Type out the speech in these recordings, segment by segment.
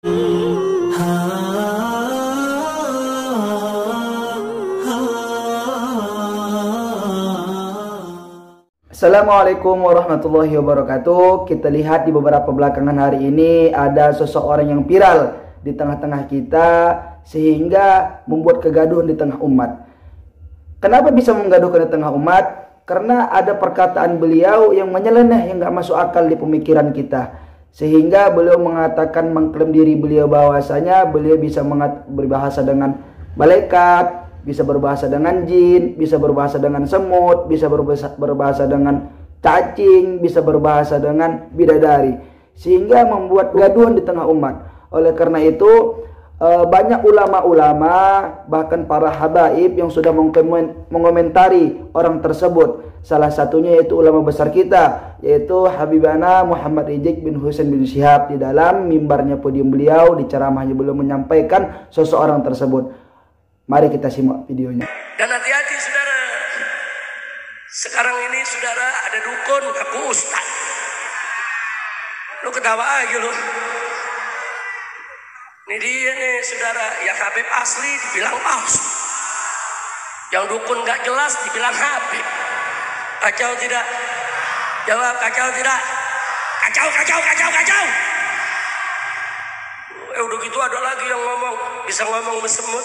Assalamualaikum warahmatullahi wabarakatuh. Kita lihat di beberapa belakangan hari ini ada seseorang yang viral di tengah-tengah kita sehingga membuat kegaduhan di tengah umat. Kenapa bisa menggaduhkan di tengah umat? Karena ada perkataan beliau yang menyeleneh, yang gak masuk akal di pemikiran kita. Sehingga beliau mengatakan, mengklaim diri beliau bahwasanya beliau bisa berbahasa dengan malaikat, bisa berbahasa dengan jin, bisa berbahasa dengan semut, bisa berbahasa dengan cacing, bisa berbahasa dengan bidadari, sehingga membuat gaduhan di tengah umat. Oleh karena itu banyak ulama-ulama, bahkan para habaib yang sudah mengomentari orang tersebut. Salah satunya yaitu ulama besar kita, yaitu Habibana Muhammad Rijik bin Husain bin Syihab. Di dalam mimbarnya, podium beliau, di ceramahnya beliau menyampaikan seseorang tersebut. Mari kita simak videonya. Dan hati-hati saudara, sekarang ini saudara ada dukun aku ustaz. Lu ketawa aja lu. Ini dia nih saudara, yang Habib asli dibilang palsu, yang dukun gak jelas dibilang Habib. Kacau tidak? Jawab, kacau tidak? Kacau, kacau, kacau, kacau. Udah gitu ada lagi yang ngomong, bisa ngomong semut.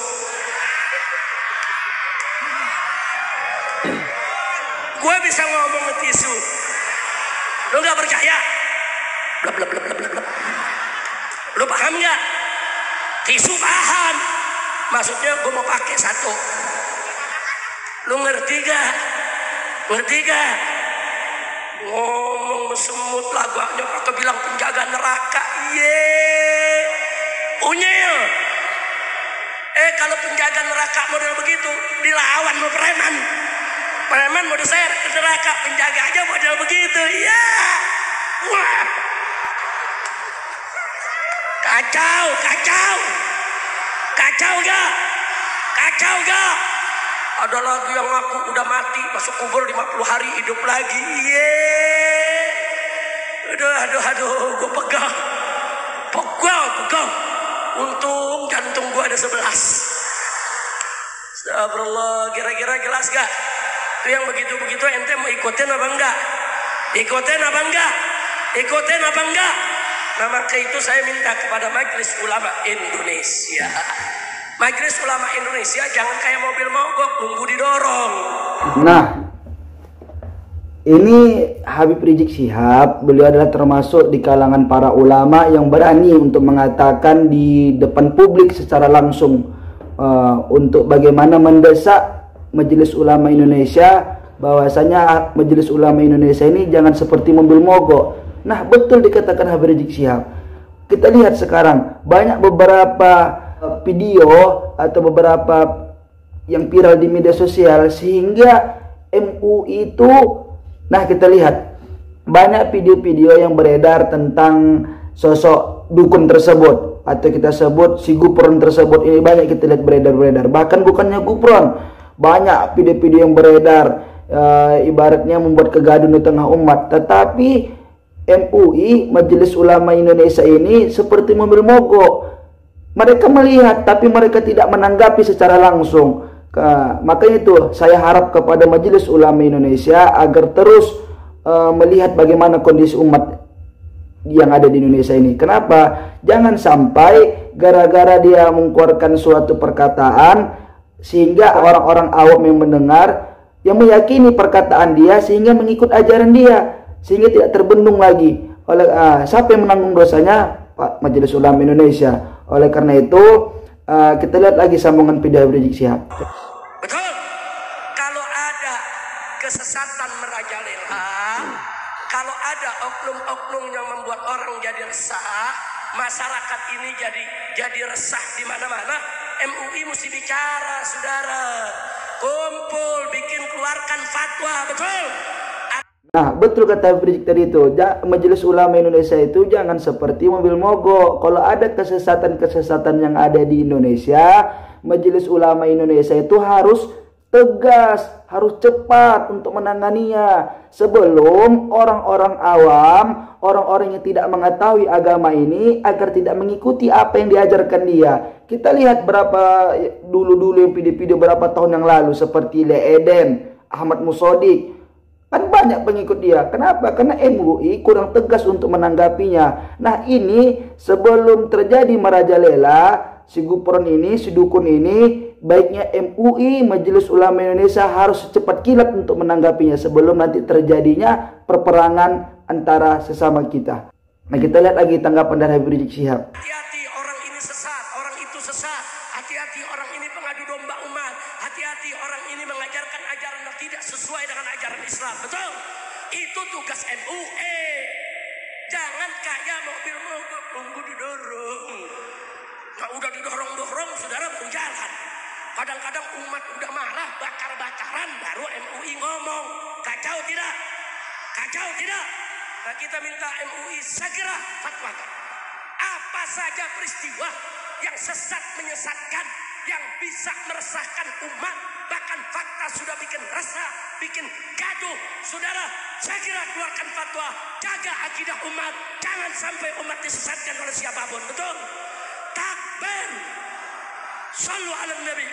Gue bisa ngomong ke tisu. Lo gak percaya? Blab, blab, blab, blab, blab. Lo paham gak? Tisu paham. Maksudnya gue mau pakai satu. Lo ngerti gak? Ngerti gak? Ngomong semut lagunya pakai bilang penjaga neraka. Yeay. Unyil. Kalau penjaga neraka model begitu dilawan sama preman. Preman mau diseret ke neraka, penjaga aja model begitu. Ya. Wah. Kacau, kacau. Kacau gak? Kacau gak? Ada lagi yang ngaku udah mati, masuk kubur 50 hari hidup lagi. Yeay. Aduh, gue pegang. Pegang. Untung jantung gue ada 11. Astagfirullah, kira-kira jelas gak? Itu yang begitu-begitu ente mau ikutin apa enggak? Ikutin apa enggak? Ikutin apa enggak? Nah maka itu saya minta kepada Majelis Ulama Indonesia. Majelis Ulama Indonesia jangan kayak mobil mogok, nunggu didorong. Nah, ini Habib Rijik Syihab, beliau adalah termasuk di kalangan para ulama yang berani untuk mengatakan di depan publik secara langsung untuk bagaimana mendesak Majelis Ulama Indonesia, bahwasanya Majelis Ulama Indonesia ini jangan seperti mobil mogok. Nah, betul dikatakan Habib Rijik Syihab. Kita lihat sekarang banyak beberapa video atau beberapa yang viral di media sosial sehingga MUI itu, nah kita lihat banyak video-video yang beredar tentang sosok dukun tersebut, atau kita sebut si gupron tersebut. Ini banyak kita lihat beredar. Bahkan bukannya gupron, banyak video-video yang beredar ibaratnya membuat kegaduhan di tengah umat. Tetapi MUI, Majelis Ulama Indonesia ini seperti mobil mogok. Mereka melihat tapi mereka tidak menanggapi secara langsung. Makanya itu saya harap kepada Majelis Ulama Indonesia agar terus melihat bagaimana kondisi umat yang ada di Indonesia ini. Kenapa? Jangan sampai gara-gara dia mengeluarkan suatu perkataan sehingga orang-orang awam yang mendengar, yang meyakini perkataan dia sehingga mengikut ajaran dia, sehingga tidak terbendung lagi oleh siapa yang menanggung dosanya? Pak Majelis Ulama Indonesia. Oleh karena itu kita lihat lagi sambungan video Habib Rijik Syihab. Betul. Kalau ada kesesatan merajalela, kalau ada oknum-oknum yang membuat orang jadi resah, masyarakat ini jadi resah di mana-mana, MUI mesti bicara, saudara. Kumpul, bikin, keluarkan fatwa, betul. Nah, betul kata Habib Rijik tadi itu. Majelis Ulama Indonesia itu jangan seperti mobil mogok. Kalau ada kesesatan-kesesatan yang ada di Indonesia, Majelis Ulama Indonesia itu harus tegas, harus cepat untuk menanganinya sebelum orang-orang awam, orang-orang yang tidak mengetahui agama ini agar tidak mengikuti apa yang diajarkan dia. Kita lihat berapa dulu-dulu yang video-video berapa tahun yang lalu seperti Le Eden, Ahmad Musodik. Kan banyak pengikut dia. Kenapa? Karena MUI kurang tegas untuk menanggapinya. Nah, ini sebelum terjadi merajalela, si Gupron ini, si dukun ini, baiknya MUI, Majelis Ulama Indonesia harus secepat kilat untuk menanggapinya sebelum nanti terjadinya perperangan antara sesama kita. Nah, kita lihat lagi tanggapan dari Habib Rizik Syihab. Hati-hati orang ini sesat, orang itu sesat. Hati-hati orang ini pengadu domba umat. Hati-hati orang ini mengajarkan ajaran yang tidak sesuai dengan ajaran Islam. Betul? Itu tugas MUI. Jangan kayak mobil mogok nunggu didorong. Nah, udah didorong-dorong, saudara baru jalan. Kadang-kadang umat udah marah, bakar-bakaran, baru MUI ngomong. Kacau tidak? Kacau tidak? Nah, kita minta MUI segera fatwakan. Apa saja peristiwa yang sesat menyesatkan, yang bisa meresahkan umat, bahkan fakta sudah bikin resah, bikin gaduh. Saudara, segera keluarkan fatwa, jaga akidah umat, jangan sampai umat disesatkan oleh siapapun. Betul? Takbir. Sallu ala Nabi.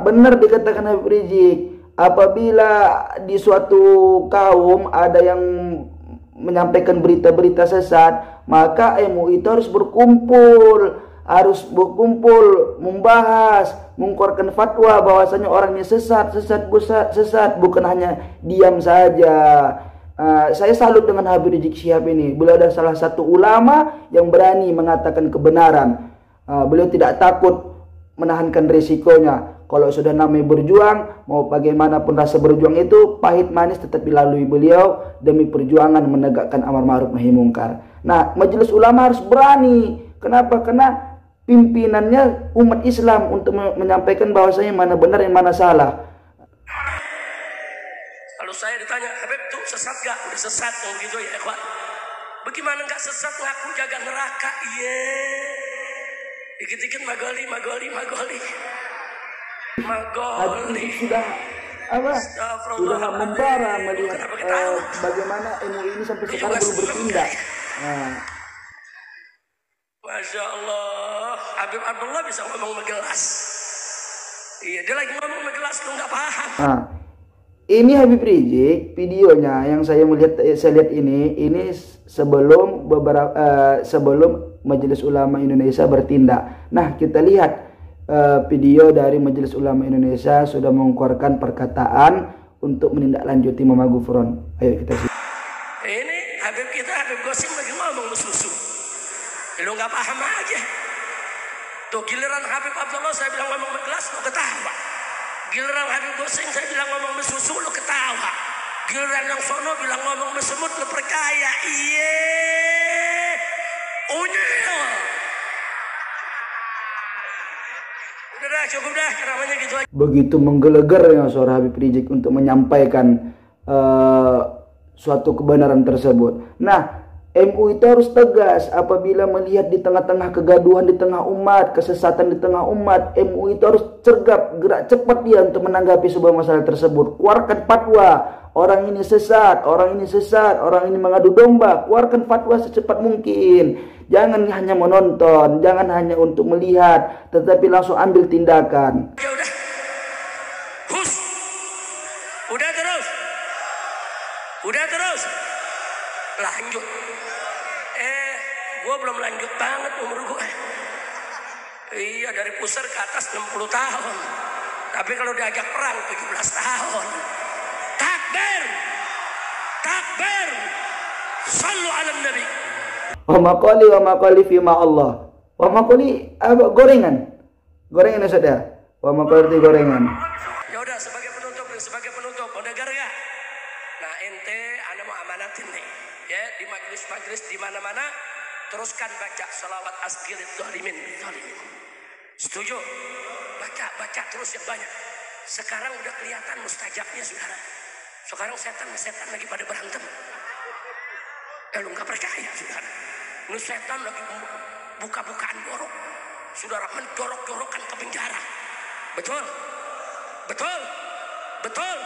Benar dikatakan Habib Rizik. Apabila di suatu kaum ada yang menyampaikan berita-berita sesat, maka MUI itu harus berkumpul, membahas, mengeluarkan fatwa bahwasanya orang ini sesat, bukan hanya diam saja. Saya salut dengan Habib Rizik Syihab ini. Beliau adalah salah satu ulama yang berani mengatakan kebenaran. Beliau tidak takut menahankan risikonya. Kalau sudah namanya berjuang, mau bagaimanapun rasa berjuang itu pahit manis tetap dilalui beliau demi perjuangan menegakkan amar ma'ruf nahi mungkar. Nah, majelis ulama harus berani. Kenapa? Karena pimpinannya umat Islam untuk menyampaikan bahwasanya mana benar yang mana salah. Kalau saya ditanya, Habib tuh sesat gak? Udah sesat yang begitu ya, ikhwan. Bagaimana gak sesat ngaku jaga neraka? Iya. Dikit-dikit magoli. Sudah membara melihat bagaimana MUI ini sampai sekarang belum bertindak. Masya Allah, Habib Abdullah bisa ngomong megelas. Iya, dia lagi ngomong megelas, lu nggak paham. Ini Habib Rizik, videonya yang saya lihat ini sebelum sebelum Majelis Ulama Indonesia bertindak. Nah, kita lihat video dari Majelis Ulama Indonesia sudah mengeluarkan perkataan untuk menindaklanjuti Mama Gufron. Ayo kita simak. Ini Habib kita, Habib Gosim lagi ngomong susu. Lu nggak paham aja. Tuh giliran Habib Abdullah saya bilang ngomong megelas, lu ketawa. Giliran Habib Gosim saya bilang ngomong susu, lu ketawa. Giliran yang sono bilang ngomong semut, lu percaya. Iye. Unyel. Udah cukup dah ceramahnya gitu aja. Begitu menggelegarnya suara Habib Rizik untuk menyampaikan suatu kebenaran tersebut. Nah, MUI itu harus tegas apabila melihat di tengah-tengah kegaduhan di tengah umat, kesesatan di tengah umat. MUI itu harus cergap, gerak cepat dia untuk menanggapi sebuah masalah tersebut. Keluarkan fatwa, orang ini sesat, orang ini mengadu domba. Keluarkan fatwa secepat mungkin. Jangan hanya menonton, jangan hanya untuk melihat, tetapi langsung ambil tindakan. Ya udah. Hus. Udah terus. Lanjut. Gue belum lanjut banget umur gue. Iya, dari pusar ke atas 60 tahun. Tapi kalau diajak perang 17 tahun. Takbir. Sallu ala Nabi. Wa maqali fi ma Allah. Wa maqali gorengan. Gorengan saudara. Wa maqali gorengan. Ya udah, sebagai penutup. Mau dengar ya? Nah, ente ana mau amanatin nih. Ya, di majelis di mana-mana teruskan baca salawat asgirid zalimin. Setuju? Baca terus yang banyak. Sekarang udah kelihatan mustajabnya, saudara. Sekarang setan lagi pada berantem. Lu nggak percaya, saudara? Lu setan lagi buka-bukaan dorok. Saudara, mendorok-dorokan ke penjara. Betul? Betul.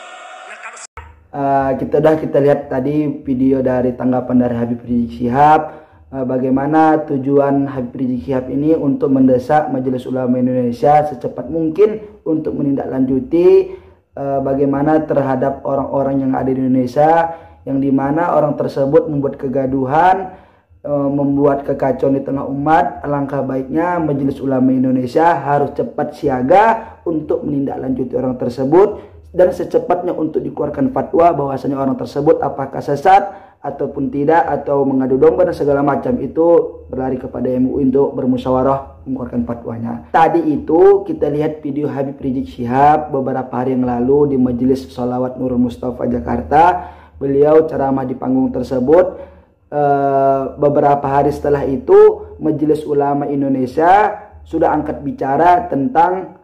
Nah, kalau kita lihat tadi video dari tanggapan dari Habib Rizik Syihab, bagaimana tujuan Habib Rizik Syihab ini untuk mendesak Majelis Ulama Indonesia secepat mungkin untuk menindaklanjuti bagaimana terhadap orang-orang yang ada di Indonesia, yang dimana orang tersebut membuat kegaduhan, membuat kekacauan di tengah umat. Alangkah baiknya Majelis Ulama Indonesia harus cepat siaga untuk menindaklanjuti orang tersebut, dan secepatnya untuk dikeluarkan fatwa bahwasanya orang tersebut apakah sesat ataupun tidak, atau mengadu domba dan segala macam. Itu berlari kepada MUI untuk bermusyawarah mengeluarkan fatwanya. Tadi itu kita lihat video Habib Rizik Syihab beberapa hari yang lalu di Majelis Sholawat Nurul Mustafa Jakarta. Beliau ceramah di panggung tersebut. Beberapa hari setelah itu Majelis Ulama Indonesia sudah angkat bicara tentang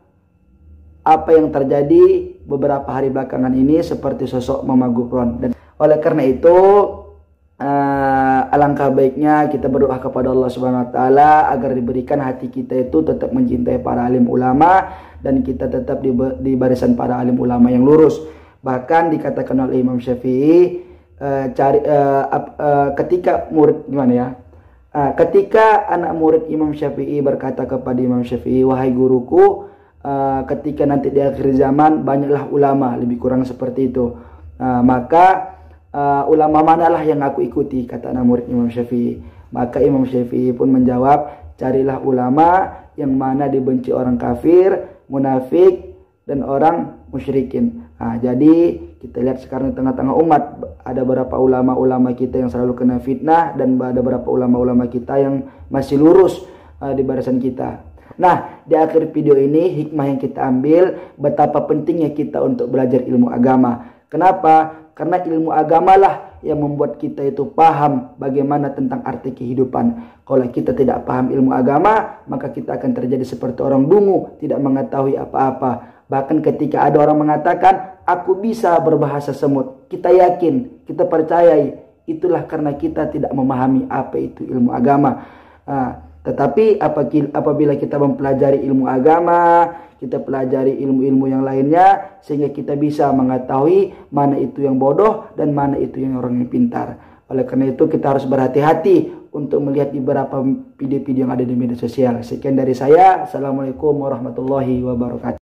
apa yang terjadi beberapa hari belakangan ini seperti sosok Mama Gufron. Dan oleh karena itu alangkah baiknya kita berdoa kepada Allah Subhanahu wa taala agar diberikan hati kita itu tetap mencintai para alim ulama, dan kita tetap di barisan para alim ulama yang lurus. Bahkan dikatakan oleh Imam Syafi'i, ketika murid ketika anak murid Imam Syafi'i berkata kepada Imam Syafi'i, wahai guruku, ketika nanti di akhir zaman banyaklah ulama, lebih kurang seperti itu, maka ulama manalah yang aku ikuti, kata anak murid Imam Syafi'i. Maka Imam Syafi'i pun menjawab, carilah ulama yang mana dibenci orang kafir, munafik, dan orang musyrikin. Jadi kita lihat sekarang di tengah-tengah umat ada beberapa ulama-ulama kita yang selalu kena fitnah, dan ada beberapa ulama-ulama kita yang masih lurus di barisan kita. Nah, di akhir video ini hikmah yang kita ambil betapa pentingnya kita untuk belajar ilmu agama. Kenapa? Karena ilmu agamalah yang membuat kita itu paham bagaimana tentang arti kehidupan. Kalau kita tidak paham ilmu agama, maka kita akan terjadi seperti orang dungu, tidak mengetahui apa-apa. Bahkan ketika ada orang mengatakan, aku bisa berbahasa semut, kita yakin, kita percayai, itulah karena kita tidak memahami apa itu ilmu agama. Tetapi apabila kita mempelajari ilmu agama, kita pelajari ilmu-ilmu yang lainnya, sehingga kita bisa mengetahui mana itu yang bodoh dan mana itu yang orang yang pintar. Oleh karena itu kita harus berhati-hati untuk melihat di beberapa video-video yang ada di media sosial. Sekian dari saya. Assalamualaikum warahmatullahi wabarakatuh.